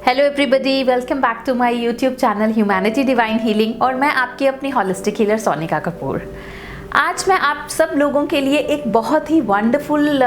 Hello everybody, welcome back to my YouTube channel humanity divine healing. और मैं आपकी अपनी हॉलिस्टिक हीलर सोनिका कपूर। आज मैं आप सब लोगों के लिए एक बहुत ही वंडरफुल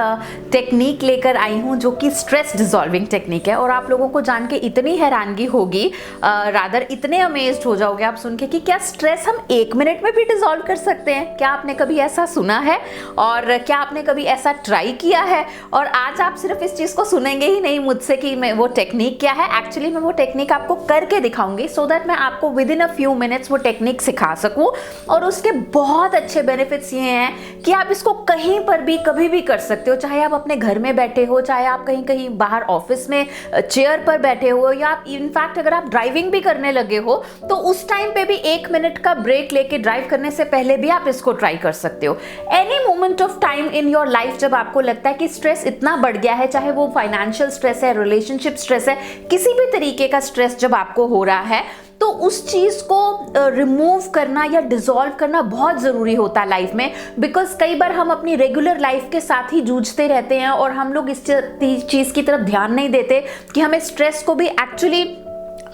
टेक्निक लेकर आई हूँ जो कि स्ट्रेस डिसॉल्विंग टेक्निक है। और आप लोगों को जान के इतनी हैरानगी होगी, रादर इतने अमेज्ड हो जाओगे आप सुन के कि क्या स्ट्रेस हम 1 मिनट में भी डिसॉल्व कर सकते हैं। क्या आपने कभी ऐसा सुना है और क्या आपने कभी ऐसा ट्राई किया है? और आज आप सिर्फ इस चीज़ को सुनेंगे ही नहीं मुझसे कि मैं वो टेक्निक क्या है, एक्चुअली मैं वो टेक्निक आपको करके दिखाऊंगी सो दैट मैं आपको with in a few minutes वो टेक्निक सिखा सकूँ। और उसके बहुत अच्छे बेनिफिट्स ये हैं कि आप इसको कहीं पर भी कभी भी कर सकते हो, चाहे आप अपने घर में बैठे हो, चाहे आप कहीं कहीं बाहर ऑफिस में चेयर पर बैठे हो, या आप इनफैक्ट अगर आप ड्राइविंग भी करने लगे हो तो उस टाइम पे भी 1 मिनट का ब्रेक लेके ड्राइव करने से पहले भी आप इसको ट्राई कर सकते हो। Any moment of time in your life जब आपको लगता है कि स्ट्रेस इतना बढ़ गया है, चाहे वो फाइनेंशियल स्ट्रेस है, रिलेशनशिप स्ट्रेस है, किसी भी तरीके का स्ट्रेस जब आपको हो रहा है, तो उस चीज को रिमूव करना या डिसॉल्व करना बहुत जरूरी होता है लाइफ में। बिकॉज कई बार हम अपनी रेगुलर लाइफ के साथ ही जूझते रहते हैं और हम लोग इस चीज की तरफ ध्यान नहीं देते कि हमें स्ट्रेस को भी एक्चुअली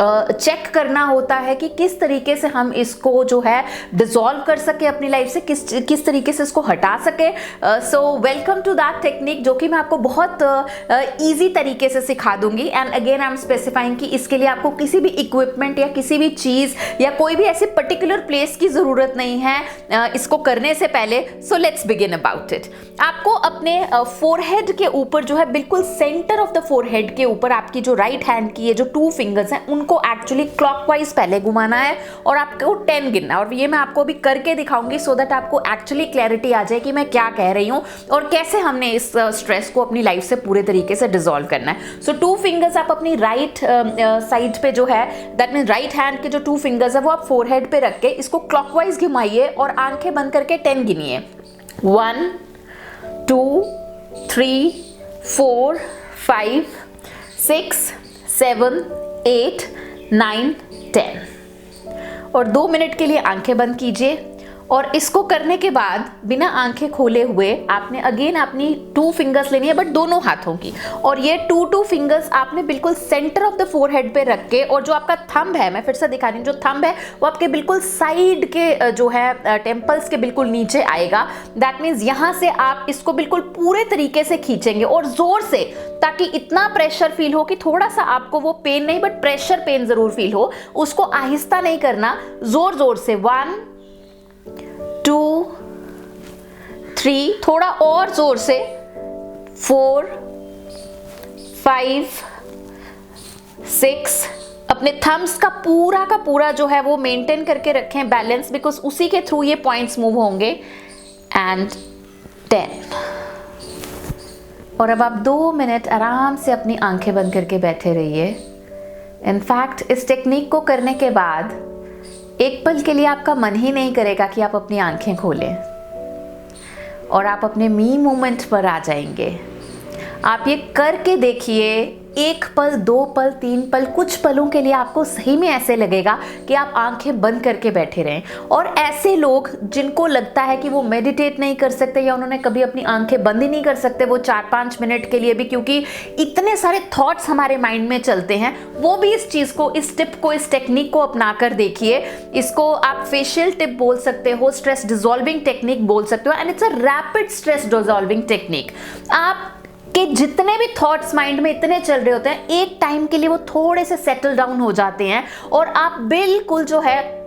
चेक करना होता है कि किस तरीके से हम इसको जो है डिसॉल्व कर सके अपनी लाइफ से, किस तरीके से इसको हटा सके। So welcome to that technique जो कि मैं आपको बहुत इजी तरीके से सिखा दूंगी। And again I am specifying कि इसके लिए आपको किसी भी इक्विपमेंट या किसी भी चीज़ या कोई भी ऐसे पर्टिकुलर प्लेस की ज़रूरत नहीं है इसको करने से पहले। So let's begin about it. आपको अपने फोरहेड के ऊपर जो है, बिल्कुल सेंटर ऑफ द फोरहेड के ऊपर आपकी जो राइट हैंड की ये जो 2 फिंगर्स हैं उनको एक्चुअली क्लॉकवाइज पहले घुमाना है और आपको 10 गिनना है। और ये मैं आपको अभी करके दिखाऊंगी सो दैट आपको एक्चुअली क्लैरिटी आ जाए कि मैं क्या कह रही हूँ और कैसे हमने इस स्ट्रेस को अपनी लाइफ से पूरे तरीके से डिसॉल्व करना है। सो 2 फिंगर्स आप अपनी राइट साइड पे जो है, दैट मीन राइट हैंड के जो 2 फिंगर्स है वो आप फोरहेड पे रख के इसको क्लॉकवाइज घुमाइए और आंखें बंद करके 10 गिनिए। 1 2 3 4 5 6 7 8 9 10 और 2 मिनट के लिए आंखें बंद कीजिए। और इसको करने के बाद बिना आंखें खोले हुए आपने अगेन अपनी 2 फिंगर्स लेनी है, बट दोनों हाथों की, और ये 2 फिंगर्स आपने बिल्कुल सेंटर ऑफ द फोरहेड पे रख के, और जो आपका थंब है, मैं फिर से दिखा रही हूँ, जो थंब है वो आपके बिल्कुल साइड के जो है टेम्पल्स के बिल्कुल नीचे आएगा। दैट मीन्स यहाँ से आप इसको बिल्कुल पूरे तरीके से खींचेंगे और जोर से, ताकि इतना प्रेशर फील हो कि थोड़ा सा आपको वो पेन नहीं बट प्रेशर पेन जरूर फील हो। उसको आहिस्ता नहीं करना, जोर जोर से 1 2 3, थोड़ा और जोर से 4 5 6। अपने थम्स का पूरा जो है वो मेंटेन करके रखें बैलेंस, बिकॉज उसी के थ्रू ये पॉइंट्स मूव होंगे। एंड 10। और अब आप 2 मिनट आराम से अपनी आंखें बंद करके बैठे रहिए। इनफैक्ट इस टेक्निक को करने के बाद एक पल के लिए आपका मन ही नहीं करेगा कि आप अपनी आंखें खोलें और आप अपने मी मोमेंट पर आ जाएंगे। आप ये करके देखिए, 1 पल 2 पल 3 पल, कुछ पलों के लिए आपको सही में ऐसे लगेगा कि आप आंखें बंद करके बैठे रहें। और ऐसे लोग जिनको लगता है कि वो मेडिटेट नहीं कर सकते या उन्होंने कभी अपनी आंखें बंद ही नहीं कर सकते वो 4-5 मिनट के लिए भी, क्योंकि इतने सारे थॉट्स हमारे माइंड में चलते हैं, वो भी इस चीज़ को, इस टिप को, इस टेक्निक को अपना कर देखिए। इसको आप फेशियल टिप बोल सकते हो, स्ट्रेस डिसॉल्विंग टेक्निक बोल सकते हो, and it's a rapid stress dissolving technique. आप कि जितने भी थॉट्स माइंड में इतने चल रहे होते हैं, एक टाइम के लिए वो थोड़े से सेटल डाउन हो जाते हैं और आप बिल्कुल जो है,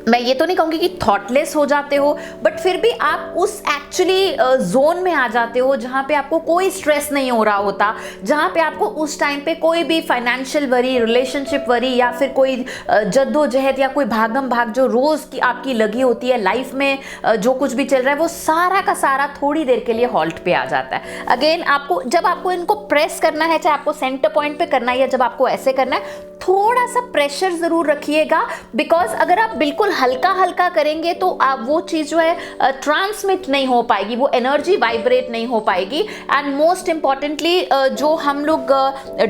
मैं ये तो नहीं कहूँगी कि थॉटलेस हो जाते हो, बट फिर भी आप उस एक्चुअली जोन में आ जाते हो जहाँ पे आपको कोई स्ट्रेस नहीं हो रहा होता, जहाँ पे आपको उस टाइम पे कोई भी फाइनेंशियल वरी, रिलेशनशिप वरी या फिर कोई जद्दोजहद या कोई भागम भाग जो रोज़ की आपकी लगी होती है लाइफ में, जो कुछ भी चल रहा है वो सारा का सारा थोड़ी देर के लिए हॉल्ट पे आ जाता है। अगेन आपको, जब आपको इनको प्रेस करना है, चाहे आपको सेंटर पॉइंट पे करना है या जब आपको ऐसे करना है, थोड़ा सा प्रेशर जरूर रखिएगा। बिकॉज अगर आप बिल्कुल हल्का हल्का करेंगे तो आप वो चीज़ जो है ट्रांसमिट नहीं हो पाएगी, वो एनर्जी वाइब्रेट नहीं हो पाएगी। एंड मोस्ट इंपॉर्टेंटली जो हम लोग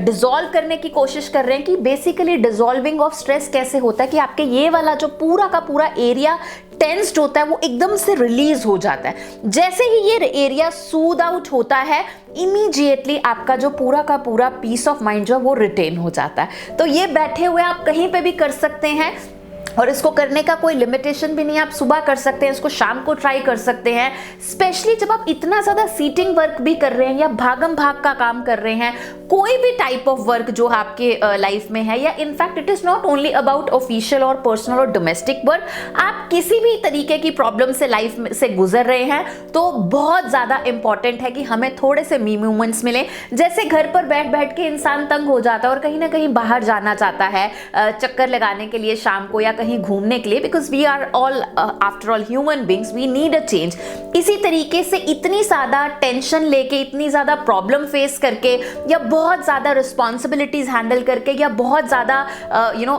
डिसॉल्व करने की कोशिश कर रहे हैं कि बेसिकली डिसॉल्विंग ऑफ स्ट्रेस कैसे होता है कि आपके ये वाला जो पूरा का पूरा एरिया टेंस्ड होता है वो एकदम से रिलीज हो जाता है। जैसे ही ये एरिया सूद आउट होता है, इमीडिएटली आपका जो पूरा का पूरा पीस ऑफ माइंड जो है वो रिटेन हो जाता है। तो ये बैठे हुए आप कहीं पे भी कर सकते हैं और इसको करने का कोई लिमिटेशन भी नहीं है। आप सुबह कर सकते हैं, इसको शाम को ट्राई कर सकते हैं। स्पेशली जब आप इतना ज़्यादा सीटिंग वर्क भी कर रहे हैं या भागम भाग का काम कर रहे हैं, कोई भी टाइप ऑफ वर्क जो आपके लाइफ में है, या in fact it is not only about official और पर्सनल और डोमेस्टिक वर्क, आप किसी भी तरीके की प्रॉब्लम से लाइफ से गुजर रहे हैं, तो बहुत ज़्यादा इंपॉर्टेंट है कि हमें थोड़े से मी मूवमेंट्स मिले। जैसे घर पर बैठ बैठ के इंसान तंग हो जाता है और कहीं ना कहीं बाहर जाना चाहता है चक्कर लगाने के लिए शाम को या कहीं घूमने के लिए, because we are all after all human beings, we need a change. इसी तरीके से इतनी ज़्यादा टेंशन लेके, इतनी ज़्यादा प्रॉब्लम फेस करके, या बहुत ज़्यादा रिस्पॉन्सिबिलिटीज हैंडल करके, या बहुत ज़्यादा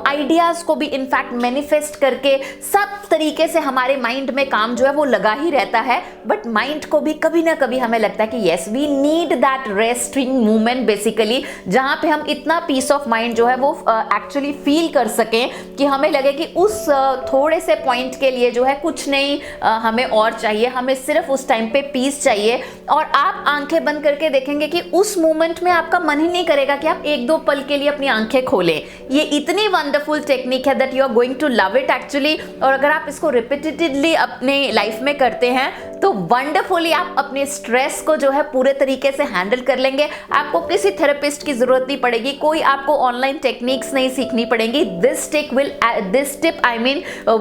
आइडियाज़ को भी इनफैक्ट मैनिफेस्ट करके, सब तरीके से हमारे माइंड में काम जो है वो लगा ही रहता है। बट माइंड को भी कभी ना कभी हमें लगता है कि yes we need that resting moment basically, जहाँ पे हम इतना पीस ऑफ माइंड जो है वो एक्चुअली फील कर सकें कि हमें लगे कि उस थोड़े से पॉइंट के लिए जो है कुछ नहीं हमें और चाहिए, हमें सिर्फ उस टाइम पे पीस चाहिए। और आप आंखें बंद करके देखेंगे कि उस मोमेंट में आपका मन ही नहीं करेगा कि आप एक दो पल के लिए अपनी आंखें खोलें। ये इतनी वंडरफुल टेक्निक है that you are going to love it actually. और अगर आप इसको रिपीटेडली अपने लाइफ में करते हैं तो वंडरफुली आप अपने स्ट्रेस को जो है पूरे तरीके से हैंडल कर लेंगे। आपको किसी थेरेपिस्ट की जरूरत नहीं पड़ेगी, कोई आपको ऑनलाइन टेक्निक्स नहीं सीखनी पड़ेंगी। This tip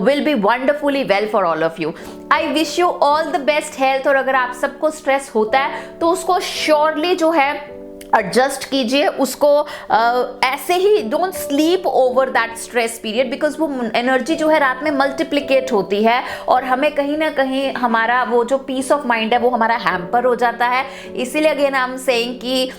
will be wonderfully well for all of you. I wish you all the best health। और अगर आप सबको स्ट्रेस होता है तो उसको श्योरली जो है एडजस्ट कीजिए, उसको ऐसे ही don't sleep over that stress period, because वो एनर्जी जो है रात में मल्टीप्लिकेट होती है और हमें कहीं ना कहीं हमारा वो जो पीस ऑफ माइंड है वो हमारा हैम्पर हो जाता है। इसीलिए अगेन आई एम सेइंग कि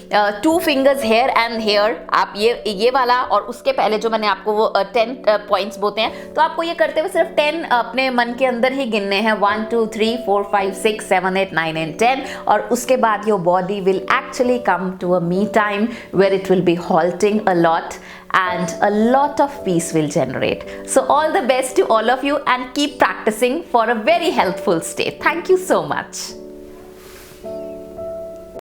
2 fingers here and here, आप ये वाला और उसके पहले जो मैंने आपको वो 10 पॉइंट्स बोलते हैं, तो आपको ये करते हुए सिर्फ 10 अपने मन के अंदर ही गिनने हैं, 1 2 3 4 5 6 7 8 9 and 10। और उसके बाद your body will actually come to a me time where it will be halting a lot and a lot of peace will generate. So all the best to all of you and keep practicing for a very healthful state. Thank you so much.